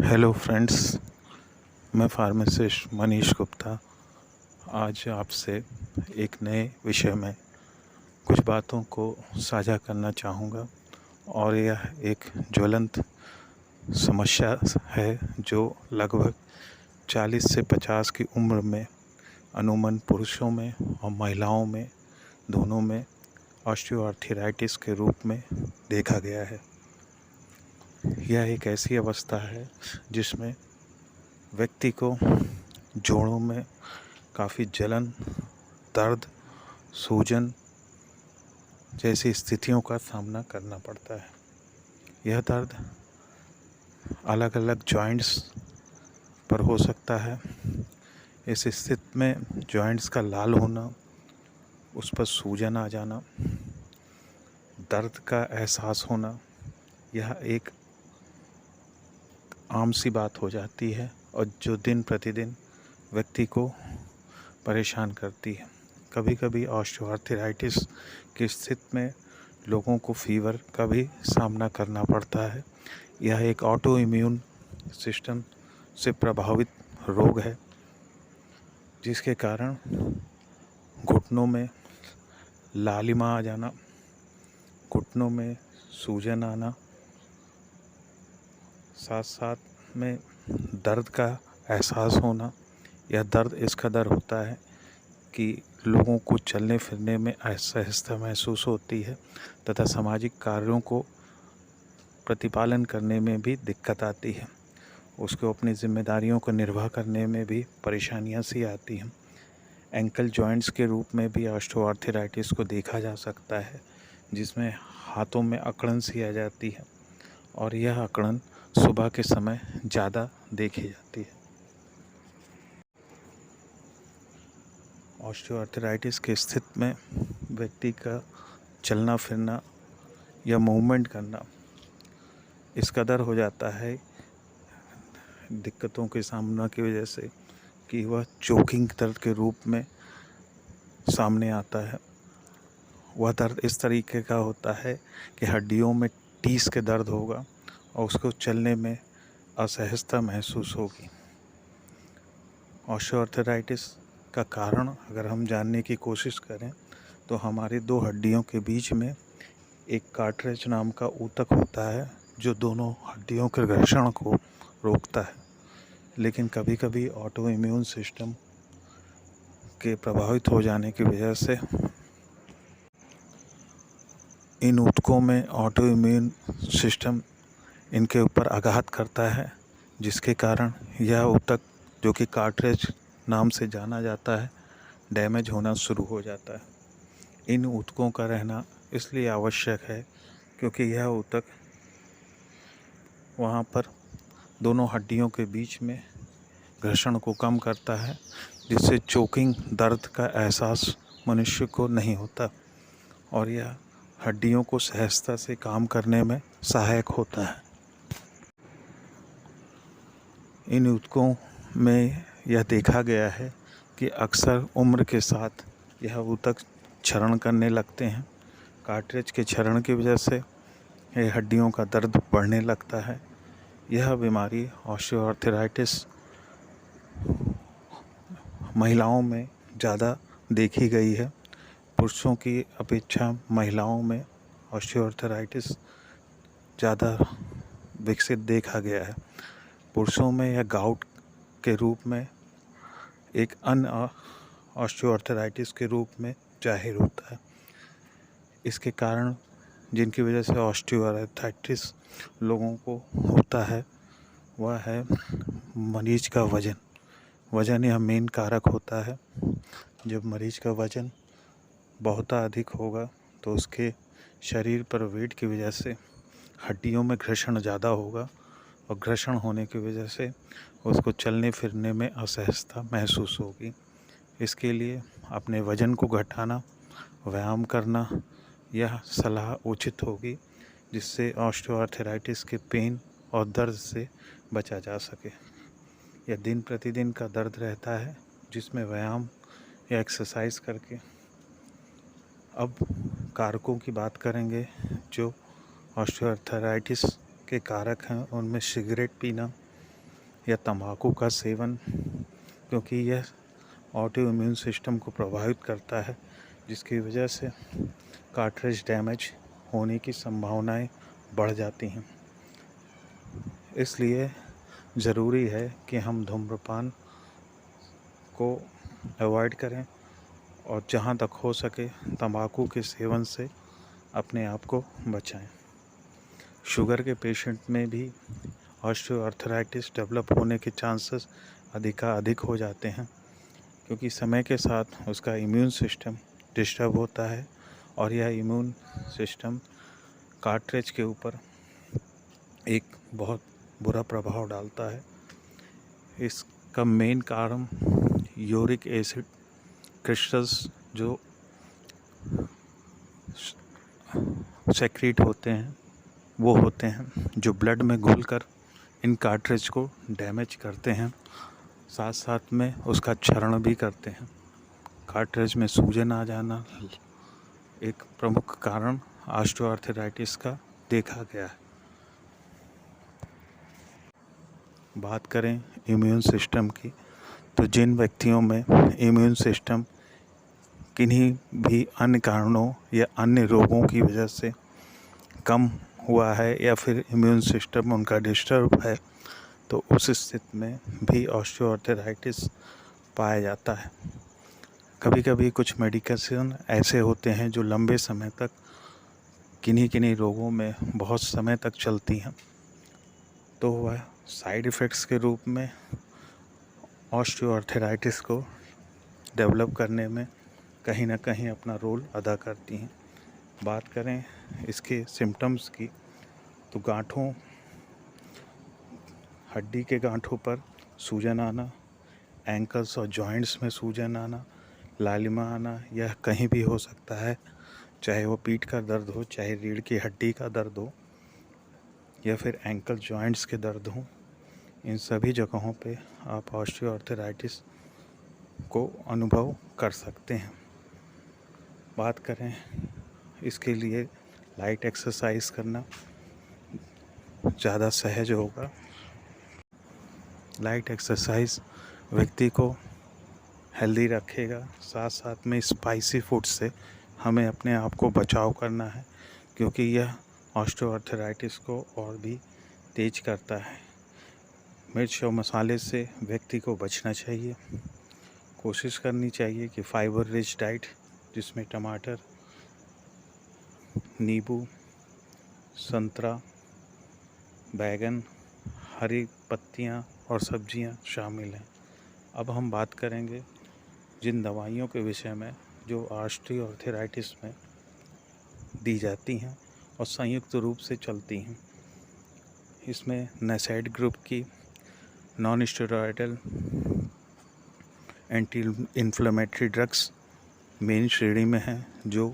Hello friends, मैं pharmacist Manish Gupta आज आपसे एक नए विषय में कुछ बातों को साझा करना चाहूँगा। और यह एक ज्वलंत समस्या है जो लगभग 40 से 50 की उम्र में अमूमन पुरुषों में और महिलाओं में दोनों में ऑस्टियोआर्थराइटिस के रूप में देखा गया है। यह एक ऐसी अवस्था है जिसमें व्यक्ति को जोड़ों में काफ़ी जलन, दर्द, सूजन जैसी स्थितियों का सामना करना पड़ता है। यह दर्द अलग अलग जॉइंट्स पर हो सकता है। इस स्थिति में जॉइंट्स का लाल होना, उस पर सूजन आ जाना, दर्द का एहसास होना, यह एक आम सी बात हो जाती है और जो दिन प्रतिदिन व्यक्ति को परेशान करती है। कभी कभी ऑस्टियोआर्थराइटिस की स्थिति में लोगों को फीवर का भी सामना करना पड़ता है। यह एक ऑटो इम्यून सिस्टम से प्रभावित रोग है जिसके कारण घुटनों में लालिमा आ जाना, घुटनों में सूजन आना, साथ साथ में दर्द का एहसास होना। यह दर्द इस कदर होता है कि लोगों को चलने फिरने में असहजता महसूस होती है तथा सामाजिक कार्यों को प्रतिपालन करने में भी दिक्कत आती है। उसको अपनी जिम्मेदारियों को निर्वाह करने में भी परेशानियां सी आती हैं। एंकल जॉइंट्स के रूप में भी ऑस्टियोआर्थराइटिस को देखा जा सकता है, जिसमें हाथों में अकड़न सी आ जाती है और यह अकड़न सुबह के समय ज़्यादा देखी जाती है। ऑस्टियोआर्थराइटिस की स्थिति में व्यक्ति का चलना फिरना या मूवमेंट करना इस कदर हो जाता है दिक्कतों के सामना की वजह से कि वह चोकिंग दर्द के रूप में सामने आता है। वह दर्द इस तरीके का होता है कि हड्डियों में टीस के दर्द होगा और उसको चलने में असहजता महसूस होगी। ऑस्टियोआर्थराइटिस का कारण अगर हम जानने की कोशिश करें तो हमारी दो हड्डियों के बीच में एक कार्टिलेज नाम का ऊतक होता है जो दोनों हड्डियों के घर्षण को रोकता है। लेकिन कभी कभी ऑटो इम्यून सिस्टम के प्रभावित हो जाने की वजह से इन ऊतकों में ऑटो इम्यून सिस्टम इनके ऊपर आघात करता है, जिसके कारण यह ऊतक जो कि कार्टिलेज नाम से जाना जाता है डैमेज होना शुरू हो जाता है। इन ऊतकों का रहना इसलिए आवश्यक है क्योंकि यह ऊतक वहाँ पर दोनों हड्डियों के बीच में घर्षण को कम करता है, जिससे चोकिंग दर्द का एहसास मनुष्य को नहीं होता और यह हड्डियों को सहजता से काम करने में सहायक होता है। इन ऊतकों में यह देखा गया है कि अक्सर उम्र के साथ यह ऊतक क्षरण करने लगते हैं। कार्टिलेज के क्षरण की वजह से यह हड्डियों का दर्द बढ़ने लगता है। यह बीमारी ऑस्टियोआर्थराइटिस महिलाओं में ज़्यादा देखी गई है। पुरुषों की अपेक्षा महिलाओं में ऑस्टियोआर्थराइटिस ज़्यादा विकसित देखा गया है। पुरुषों में यह गाउट के रूप में एक अन्य ऑस्टियोआर्थराइटिस के रूप में जाहिर होता है। इसके कारण जिनकी वजह से ऑस्टियोआर्थराइटिस लोगों को होता है वह है मरीज का वज़न। वज़न यह मेन कारक होता है। जब मरीज का वज़न बहुत अधिक होगा तो उसके शरीर पर वेट की वजह से हड्डियों में घर्षण ज़्यादा होगा और घर्षण होने की वजह से उसको चलने फिरने में असहजता महसूस होगी। इसके लिए अपने वज़न को घटाना, व्यायाम करना यह सलाह उचित होगी, जिससे ऑस्टियोआर्थराइटिस के पेन और दर्द से बचा जा सके। यह दिन प्रतिदिन का दर्द रहता है जिसमें व्यायाम या एक्सरसाइज करके। अब कारकों की बात करेंगे जो ऑस्टियोआर्थराइटिस के कारक हैं। उनमें सिगरेट पीना, या तंबाकू का सेवन, क्योंकि यह ऑटो इम्यून सिस्टम को प्रभावित करता है, जिसकी वजह से कार्ट्रिज डैमेज होने की संभावनाएं बढ़ जाती हैं। इसलिए ज़रूरी है कि हम धूम्रपान को अवॉइड करें और जहाँ तक हो सके तंबाकू के सेवन से अपने आप को बचाएं। शुगर के पेशेंट में भी ऑस्टियोआर्थराइटिस डेवलप होने के चांसेस अधिक हो जाते हैं, क्योंकि समय के साथ उसका इम्यून सिस्टम डिस्टर्ब होता है और यह इम्यून सिस्टम कार्ट्रिज के ऊपर एक बहुत बुरा प्रभाव डालता है। इसका मेन कारण यूरिक एसिड क्रिस्टल्स जो सेक्रेट होते हैं वो होते हैं, जो ब्लड में घुलकर इन कार्ट्रिज को डैमेज करते हैं, साथ साथ में उसका क्षरण भी करते हैं। कार्ट्रिज में सूजन आ जाना एक प्रमुख कारण ऑस्टियोआर्थराइटिस का देखा गया है। बात करें इम्यून सिस्टम की, तो जिन व्यक्तियों में इम्यून सिस्टम किन्हीं भी अन्य कारणों या अन्य रोगों की वजह से कम हुआ है या फिर इम्यून सिस्टम उनका डिस्टर्ब है, तो उस स्थिति में भी ऑस्टियोआर्थराइटिस पाया जाता है। कभी कभी कुछ मेडिकेशन ऐसे होते हैं जो लंबे समय तक किन्हीं रोगों में बहुत समय तक चलती हैं, तो वह साइड इफ़ेक्ट्स के रूप में ऑस्टियोआर्थराइटिस को डेवलप करने में कहीं ना कहीं अपना रोल अदा करती हैं। बात करें इसके सिम्टम्स की, तो गांठों, हड्डी के गांठों पर सूजन आना, एंकल्स और जॉइंट्स में सूजन आना, लालिमा आना, यह कहीं भी हो सकता है, चाहे वो पीठ का दर्द हो, चाहे रीढ़ की हड्डी का दर्द हो या फिर एंकल जॉइंट्स के दर्द हो। इन सभी जगहों पे आप ऑस्टियोआर्थराइटिस को अनुभव कर सकते हैं। बात करें इसके लिए लाइट एक्सरसाइज करना ज़्यादा सहज होगा। लाइट एक्सरसाइज व्यक्ति को हेल्दी रखेगा, साथ साथ में स्पाइसी फूड से हमें अपने आप को बचाव करना है, क्योंकि यह ऑस्टियोआर्थराइटिस को और भी तेज करता है। मिर्च और मसाले से व्यक्ति को बचना चाहिए। कोशिश करनी चाहिए कि फाइबर रिच डाइट, जिसमें टमाटर, नींबू, संतरा, बैगन, हरी पत्तियाँ और सब्जियाँ शामिल हैं। अब हम बात करेंगे जिन दवाइयों के विषय में जो ऑस्टियोआर्थराइटिस में दी जाती हैं और संयुक्त रूप से चलती हैं। इसमें NSAID ग्रुप की non steroidal anti inflammatory drugs main श्रेणी में हैं, जो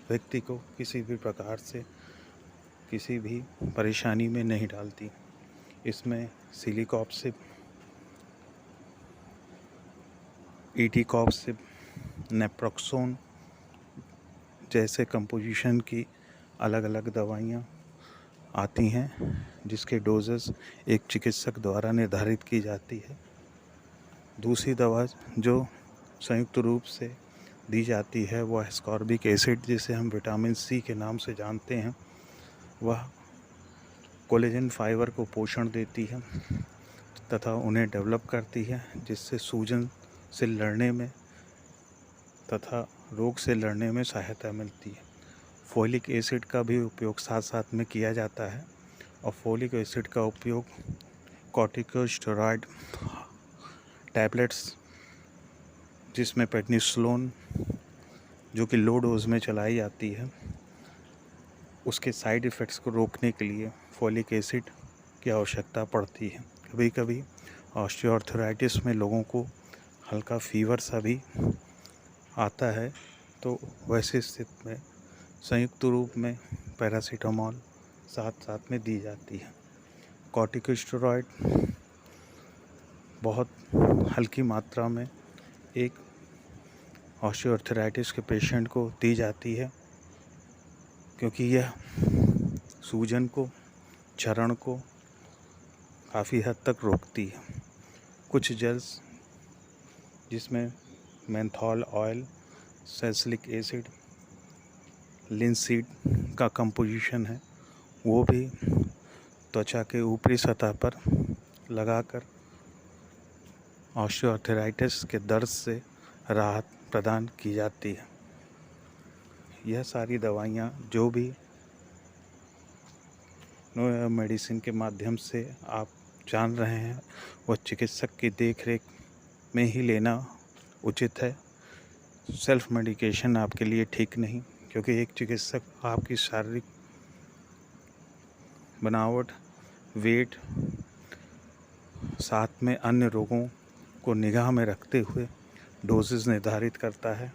व्यक्ति को किसी भी प्रकार से किसी भी परेशानी में नहीं डालती। इसमें सिलिकॉप्सिब, इटिकॉप्सिब, नेप्रोक्सोन जैसे कंपोजिशन की अलग अलग दवाइयाँ आती हैं, जिसके डोजेस एक चिकित्सक द्वारा निर्धारित की जाती है। दूसरी दवा जो संयुक्त रूप से दी जाती है वह एस्कॉर्बिक एसिड, जिसे हम विटामिन सी के नाम से जानते हैं। वह कोलेजन फाइबर को पोषण देती है तथा उन्हें डेवलप करती है, जिससे सूजन से लड़ने में तथा रोग से लड़ने में सहायता मिलती है। फोलिक एसिड का भी उपयोग साथ साथ में किया जाता है, और फोलिक एसिड का उपयोग कॉर्टिकोस्टेरॉइड टैबलेट्स, जिसमें प्रेडनिसोलोन जो कि लो डोज में चलाई जाती है, उसके साइड इफ़ेक्ट्स को रोकने के लिए फोलिक एसिड की आवश्यकता पड़ती है। कभी कभी ऑस्टियोआर्थराइटिस में लोगों को हल्का फीवर सा भी आता है, तो वैसे स्थिति में संयुक्त रूप में पैरासीटामोल साथ साथ में दी जाती है। कॉर्टिकोस्टेरॉइड बहुत हल्की मात्रा में एक ऑस्टियोआर्थराइटिस के पेशेंट को दी जाती है, क्योंकि यह सूजन को, क्षरण को काफ़ी हद तक रोकती है। कुछ जेल्स जिसमें menthol oil, salicylic acid, linseed का कंपोजिशन है, वो भी त्वचा के ऊपरी सतह पर लगाकर ऑस्टियोआर्थराइटिस के दर्द से राहत प्रदान की जाती है। यह सारी दवाइयाँ जो भी मेडिसिन के माध्यम से आप जान रहे हैं, वह चिकित्सक की देखरेख में ही लेना उचित है। सेल्फ मेडिकेशन आपके लिए ठीक नहीं, क्योंकि एक चिकित्सक आपकी शारीरिक बनावट, वेट, साथ में अन्य रोगों को निगाह में रखते हुए डोजेस निर्धारित करता है।